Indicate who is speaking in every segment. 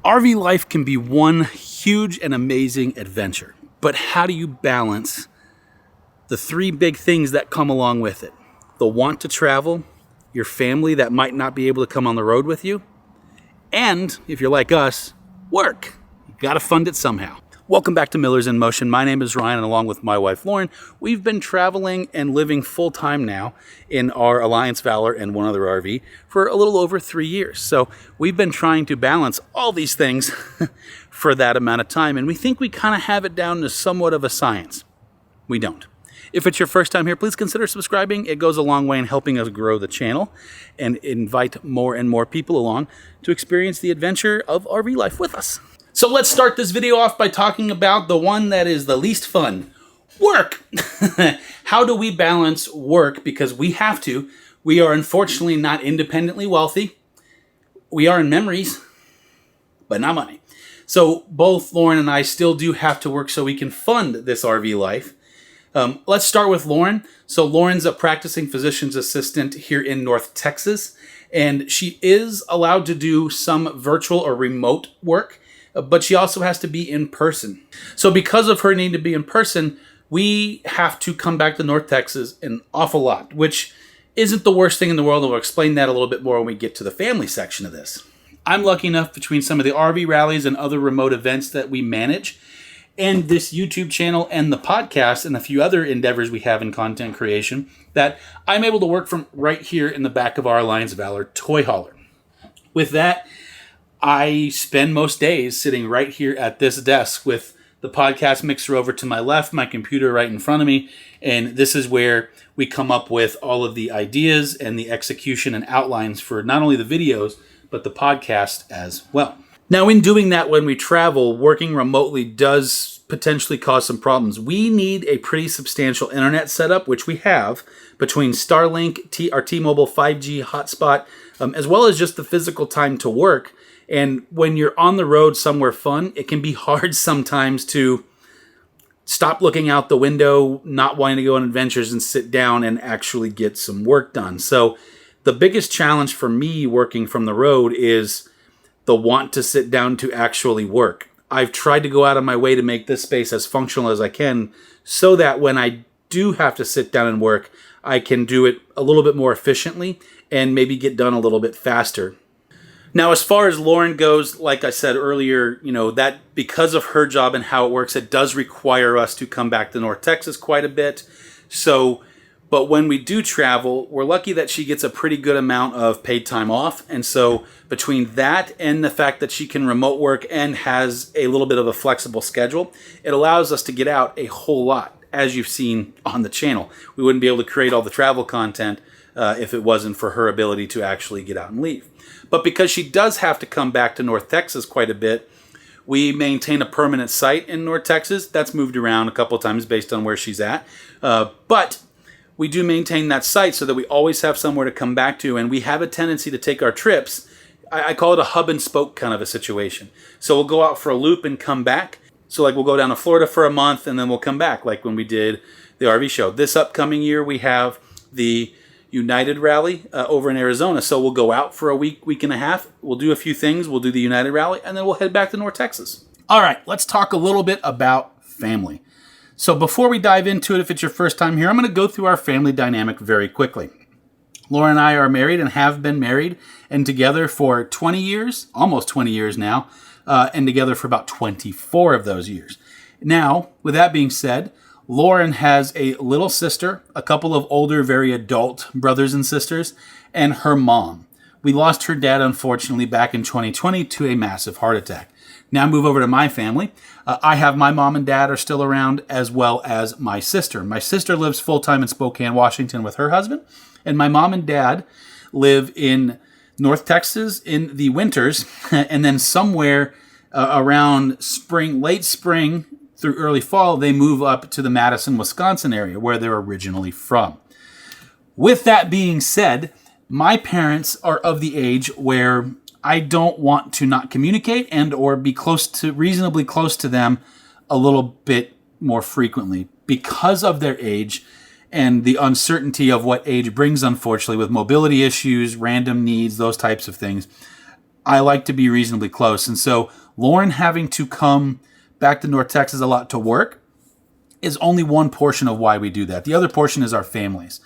Speaker 1: RV life can be one huge and amazing adventure, but how do you balance the three big things that come along with it? The want to travel, your family that might not be able to come on the road with you, and, if you're like us, work. You gotta fund it somehow. Welcome back to Millers in Motion. My name is Ryan, and along with my wife Lauren, we've been traveling and living full-time now in our Alliance Valor and one other RV for a little over 3 years. So we've been trying to balance all these things for that amount of time, and we think we kind of have it down to somewhat of a science. We don't. If it's your first time here, please consider subscribing. It goes a long way in helping us grow the channel and invite more and more people along to experience the adventure of RV life with us. So let's start this video off by talking about the one that is the least fun, work. How do we balance work? Because we have to. We are unfortunately not independently wealthy. We are in memories, but not money. So both Lauren and I still do have to work so we can fund this RV life. Let's start with Lauren. So Lauren's a practicing physician's assistant here in North Texas, and she is allowed to do some virtual or remote work, but she also has to be in person. So because of her need to be in person, we have to come back to North Texas an awful lot, which isn't the worst thing in the world, and we'll explain that a little bit more when we get to the family section of this. I'm lucky enough, between some of the RV rallies and other remote events that we manage, and this YouTube channel and the podcast and a few other endeavors we have in content creation, that I'm able to work from right here in the back of our Alliance Valor toy hauler. With that, I spend most days sitting right here at this desk with the podcast mixer over to my left, my computer right in front of me, and this is where we come up with all of the ideas and the execution and outlines for not only the videos, but the podcast as well. Now, in doing that, when we travel, working remotely does potentially cause some problems. We need a pretty substantial internet setup, which we have, between Starlink, our T-Mobile 5G hotspot, as well as just the physical time to work. And when you're on the road somewhere fun, it can be hard sometimes to stop looking out the window, not wanting to go on adventures, and sit down and actually get some work done. So the biggest challenge for me working from the road is the want to sit down to actually work. I've tried to go out of my way to make this space as functional as I can so that when I do have to sit down and work, I can do it a little bit more efficiently and maybe get done a little bit faster. Now, as far as Lauren goes, like I said earlier, that because of her job and how it works, it does require us to come back to North Texas quite a bit. But when we do travel, we're lucky that she gets a pretty good amount of paid time off. And so between that and the fact that she can remote work and has a little bit of a flexible schedule, it allows us to get out a whole lot, as you've seen on the channel. We wouldn't be able to create all the travel content if it wasn't for her ability to actually get out and leave. But because she does have to come back to North Texas quite a bit, we maintain a permanent site in North Texas. That's moved around a couple of times based on where she's at. But we do maintain that site so that we always have somewhere to come back to, and we have a tendency to take our trips. I call it a hub and spoke kind of a situation. So we'll go out for a loop and come back. So we'll go down to Florida for a month, and then we'll come back, like when we did the RV show. This upcoming year, we have the United Rally over in Arizona. So we'll go out for a week and a half. We'll do a few things. We'll do the United Rally, and then we'll head back to North Texas. All right, let's talk a little bit about family. So before we dive into it, if it's your first time here, I'm going to go through our family dynamic very quickly. Laura and I are married and have been married and together for 20 years, almost 20 years now, and together for about 24 of those years. Now, with that being said, Lauren has a little sister, a couple of older, very adult brothers and sisters, and her mom. We lost her dad, unfortunately, back in 2020 to a massive heart attack. Now move over to my family. I have my mom and dad are still around, as well as my sister. My sister lives full-time in Spokane, Washington with her husband, and my mom and dad live in North Texas in the winters, and then somewhere around spring, late spring through early fall, they move up to the Madison, Wisconsin area where they're originally from. With that being said, my parents are of the age where I don't want to not communicate and or be reasonably close to them a little bit more frequently because of their age and the uncertainty of what age brings, unfortunately, with mobility issues, random needs, those types of things. I like to be reasonably close. And so Lauren having to come back to North Texas a lot to work is only one portion of why we do that. The other portion is our families.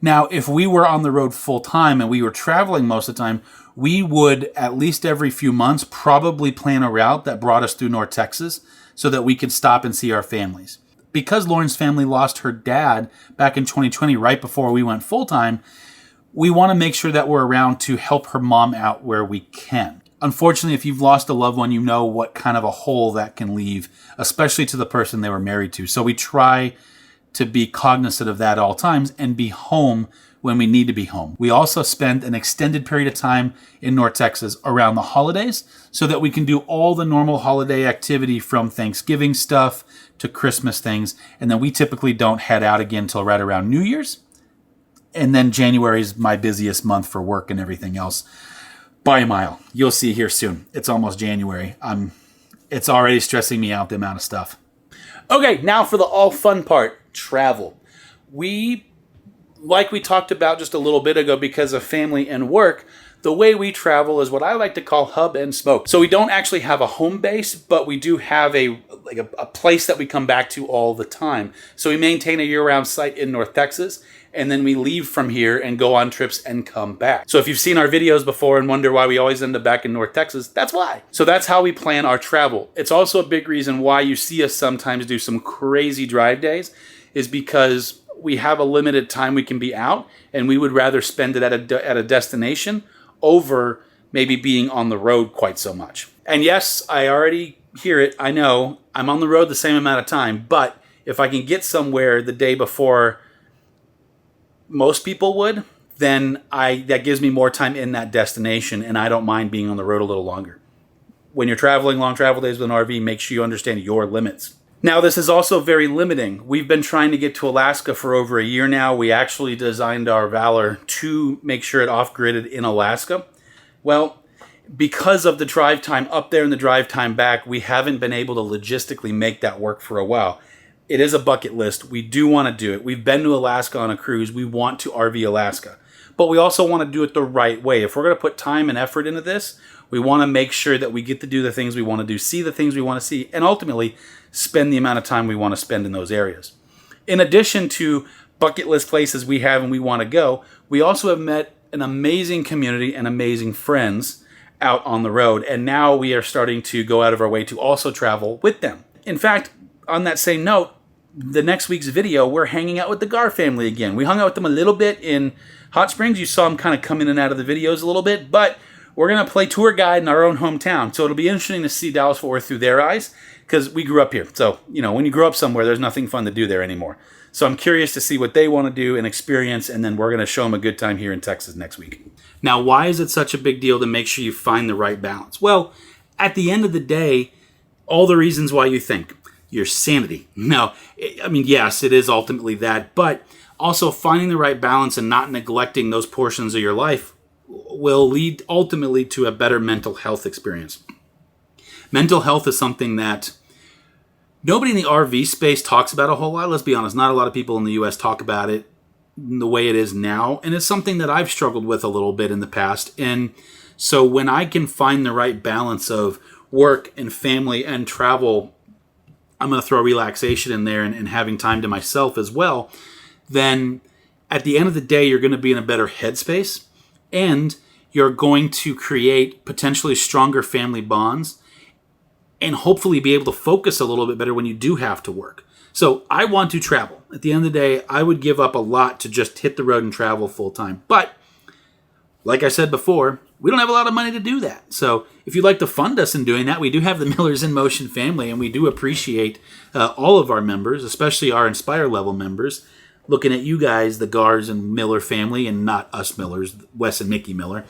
Speaker 1: Now, if we were on the road full time and we were traveling most of the time, we would at least every few months probably plan a route that brought us through North Texas so that we could stop and see our families. Because Lauren's family lost her dad back in 2020, right before we went full time, we want to make sure that we're around to help her mom out where we can. Unfortunately, if you've lost a loved one, you know what kind of a hole that can leave, especially to the person they were married to. So we try to be cognizant of that at all times and be home when we need to be home. We also spend an extended period of time in North Texas around the holidays so that we can do all the normal holiday activity from Thanksgiving stuff to Christmas things. And then we typically don't head out again until right around New Year's. And then January is my busiest month for work and everything else by a mile. You'll see here soon. It's almost January. It's already stressing me out, the amount of stuff. Okay, now for the all fun part, travel. Like we talked about just a little bit ago, because of family and work, the way we travel is what I like to call hub and spoke. So we don't actually have a home base, but we do have a place that we come back to all the time. So we maintain a year-round site in North Texas, and then we leave from here and go on trips and come back. So if you've seen our videos before and wonder why we always end up back in North Texas, that's why. So that's how we plan our travel. It's also a big reason why you see us sometimes do some crazy drive days, is because we have a limited time we can be out, and we would rather spend it at a destination over maybe being on the road quite so much. And yes, I already hear it. I know I'm on the road the same amount of time, but if I can get somewhere the day before most people would, then that gives me more time in that destination, and I don't mind being on the road a little longer. When you're traveling long travel days with an RV, make sure you understand your limits. Now, this is also very limiting. We've been trying to get to Alaska for over a year now. We actually designed our Valor to make sure it off-gridded in Alaska. Well, because of the drive time up there and the drive time back, we haven't been able to logistically make that work for a while. It is a bucket list. We do want to do it. We've been to Alaska on a cruise. We want to RV Alaska. But we also want to do it the right way. If we're going to put time and effort into this, we want to make sure that we get to do the things we want to do, see the things we want to see, and ultimately spend the amount of time we want to spend in those areas. In addition to bucket list places we have and we want to go, we also have met an amazing community and amazing friends out on the road. And now we are starting to go out of our way to also travel with them. In fact, on that same note, the next week's video, we're hanging out with the Gar family again. We hung out with them a little bit in Hot Springs. You saw them kind of come in and out of the videos a little bit, but we're going to play tour guide in our own hometown. So it'll be interesting to see Dallas-Fort Worth through their eyes, because we grew up here. So, when you grow up somewhere, there's nothing fun to do there anymore. So I'm curious to see what they want to do and experience, and then we're going to show them a good time here in Texas next week. Now, why is it such a big deal to make sure you find the right balance? Well, at the end of the day, all the reasons why you think. Your sanity. No, yes, it is ultimately that, but also finding the right balance and not neglecting those portions of your life will lead ultimately to a better mental health experience. Mental health is something that nobody in the RV space talks about a whole lot. Let's be honest, not a lot of people in the U.S. talk about it the way it is now, and it's something that I've struggled with a little bit in the past. And so when I can find the right balance of work and family and travel, I'm going to throw relaxation in there and having time to myself as well, then at the end of the day, you're going to be in a better headspace, and you're going to create potentially stronger family bonds and hopefully be able to focus a little bit better when you do have to work. So I want to travel. At the end of the day, I would give up a lot to just hit the road and travel full time. But like I said before, we don't have a lot of money to do that. So if you'd like to fund us in doing that, we do have the Millers in Motion family, and we do appreciate all of our members, especially our Inspire level members. Looking at you guys, the Gars and Miller family, and not us Millers, Wes and Mickey Miller.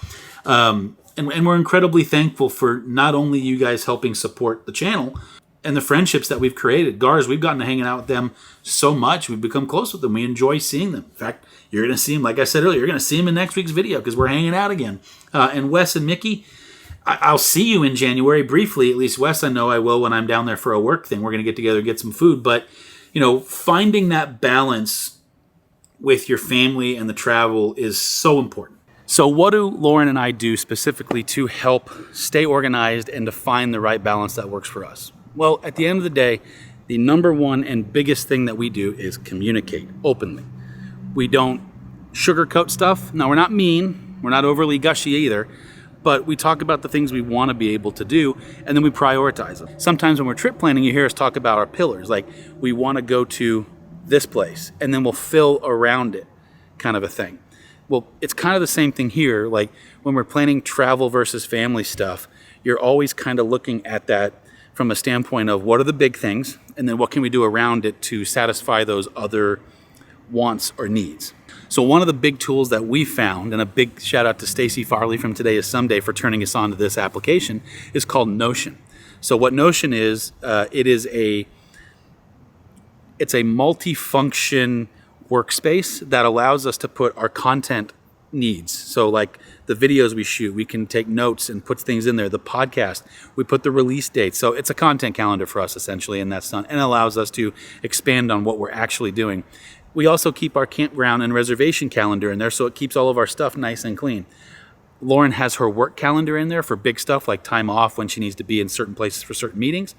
Speaker 1: And we're incredibly thankful for not only you guys helping support the channel and the friendships that we've created. Gars, we've gotten to hanging out with them so much. We've become close with them. We enjoy seeing them. In fact, you're going to see them, like I said earlier, you're going to see them in next week's video because we're hanging out again. And Wes and Mickey, I'll see you in January briefly. At least Wes, I know I will when I'm down there for a work thing. We're going to get together and get some food. But, finding that balance with your family and the travel is so important. So what do Lauren and I do specifically to help stay organized and to find the right balance that works for us? Well, at the end of the day, the number one and biggest thing that we do is communicate openly. We don't sugarcoat stuff. Now, we're not mean, we're not overly gushy either, but we talk about the things we want to be able to do, and then we prioritize them. Sometimes when we're trip planning, you hear us talk about our pillars, like we want to go to this place, and then we'll fill around it, kind of a thing. Well, it's kind of the same thing here. Like when we're planning travel versus family stuff, you're always kind of looking at that from a standpoint of what are the big things, and then what can we do around it to satisfy those other wants or needs. So one of the big tools that we found, and a big shout out to Stacy Farley from Today is Someday for turning us on to this application, is called Notion. So what Notion is, it's a multi-function workspace that allows us to put our content needs. So like the videos we shoot, we can take notes and put things in there. The podcast, we put the release dates. So it's a content calendar for us essentially, and that's done, and allows us to expand on what we're actually doing. We also keep our campground and reservation calendar in there, so it keeps all of our stuff nice and clean. Lauren has her work calendar in there for big stuff like time off when she needs to be in certain places for certain meetings.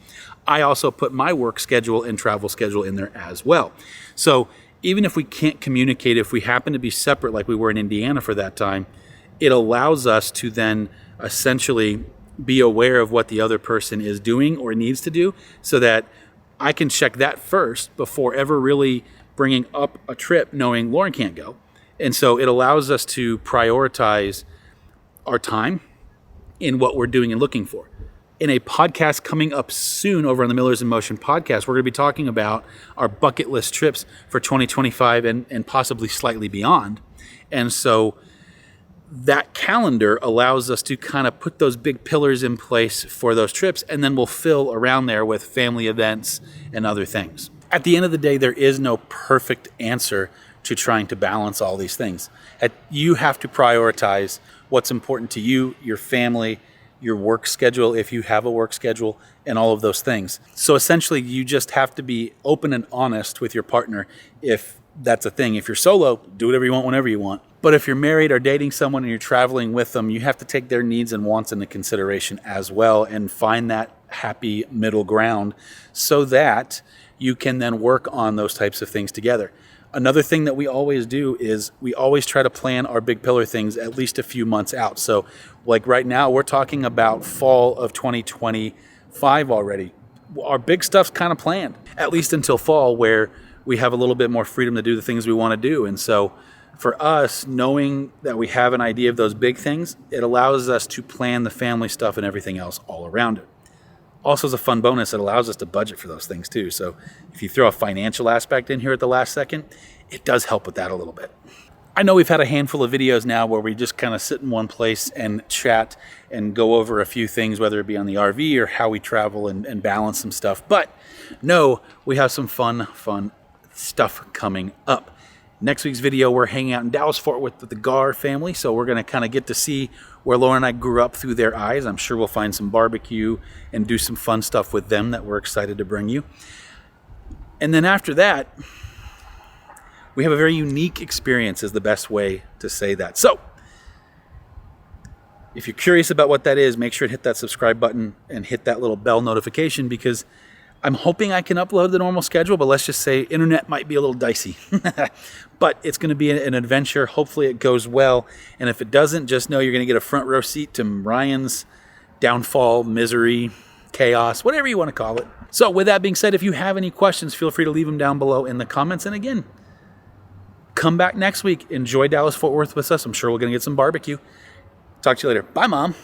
Speaker 1: I also put my work schedule and travel schedule in there as well. So even if we can't communicate, if we happen to be separate like we were in Indiana for that time, it allows us to then essentially be aware of what the other person is doing or needs to do, so that I can check that first before ever really bringing up a trip knowing Lauren can't go. And so it allows us to prioritize our time in what we're doing and looking for. In a podcast coming up soon over on the Millers in Motion podcast, we're going to be talking about our bucket list trips for 2025 and possibly slightly beyond. And so that calendar allows us to kind of put those big pillars in place for those trips, and then we'll fill around there with family events and other things. At the end of the day, there is no perfect answer to trying to balance all these things. You have to prioritize what's important to you, your family, your work schedule, if you have a work schedule, and all of those things. So essentially, you just have to be open and honest with your partner if that's a thing. If you're solo, do whatever you want whenever you want. But if you're married or dating someone and you're traveling with them, you have to take their needs and wants into consideration as well and find that happy middle ground so that you can then work on those types of things together. Another thing that we always do is we always try to plan our big pillar things at least a few months out. So like right now, we're talking about fall of 2025 already. Our big stuff's kind of planned, at least until fall, where we have a little bit more freedom to do the things we want to do. And so for us, knowing that we have an idea of those big things, it allows us to plan the family stuff and everything else all around it. Also, as a fun bonus, it allows us to budget for those things too. So if you throw a financial aspect in here at the last second, it does help with that a little bit. I know we've had a handful of videos now where we just kind of sit in one place and chat and go over a few things, whether it be on the RV or how we travel and balance some stuff. But no, we have some fun stuff coming up. Next week's video, we're hanging out in Dallas-Fort Worth with the Gar family, so we're going to kind of get to see where Laura and I grew up through their eyes. I'm sure we'll find some barbecue and do some fun stuff with them that we're excited to bring you. And then after that, we have a very unique experience, is the best way to say that. So if you're curious about what that is, make sure to hit that subscribe button and hit that little bell notification, because I'm hoping I can upload the normal schedule, but let's just say internet might be a little dicey. But it's going to be an adventure. Hopefully it goes well. And if it doesn't, just know you're going to get a front row seat to Ryan's downfall, misery, chaos, whatever you want to call it. So with that being said, if you have any questions, feel free to leave them down below in the comments. And again, come back next week. Enjoy Dallas-Fort Worth with us. I'm sure we're going to get some barbecue. Talk to you later. Bye, Mom.